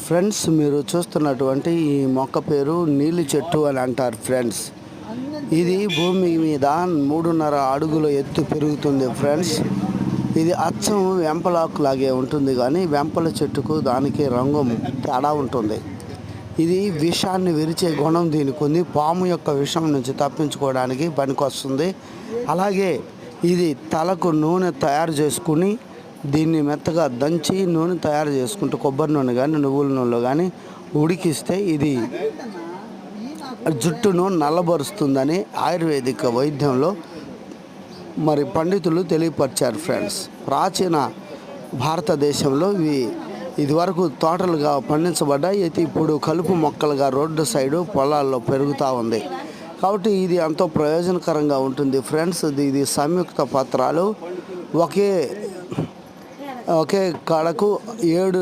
Friends, మీరు చూస్తున్నటువంటి ఈ మొక్క పేరు నీలి చెట్టు అని అంటారు ఫ్రెండ్స్. ఇది భూమి మీద 3.5 అడుగుల ఎత్తు పెరుగుతుంది ఫ్రెండ్స్. ఇది అచ్చం వెంపలాకు లాగే ఉంటుంది, కానీ వెంపల చెట్టుకు దానికి రంగు తేడా ఉంటుంది. ఇది విషాన్ని విరిచే గుణం దీనికి ఉంది. పాము యొక్క విషం నుంచి తప్పించుకోవడానికి పనికొస్తుంది. అలాగే ఇది తలకు నూనె తయారు చేసుకుని దీన్ని మెత్తగా దంచి నూనె తయారు చేసుకుంటూ కొబ్బరి నూనె కానీ నువ్వుల నూనెలో కానీ ఉడికిస్తే ఇది జుట్టును నల్లబరుస్తుందని ఆయుర్వేదిక వైద్యంలో మరి పండితులు తెలియపరిచారు ఫ్రెండ్స్. ప్రాచీన భారతదేశంలో ఇదివరకు తోటలుగా పండించబడ్డాయి. అయితే ఇప్పుడు కలుపు మొక్కలుగా రోడ్డు సైడు పొలాల్లో పెరుగుతూ ఉంది. కాబట్టి ఇది ఎంతో ప్రయోజనకరంగా ఉంటుంది ఫ్రెండ్స్. ఇది సంయుక్త పత్రాలు ఒకే కాడకు 7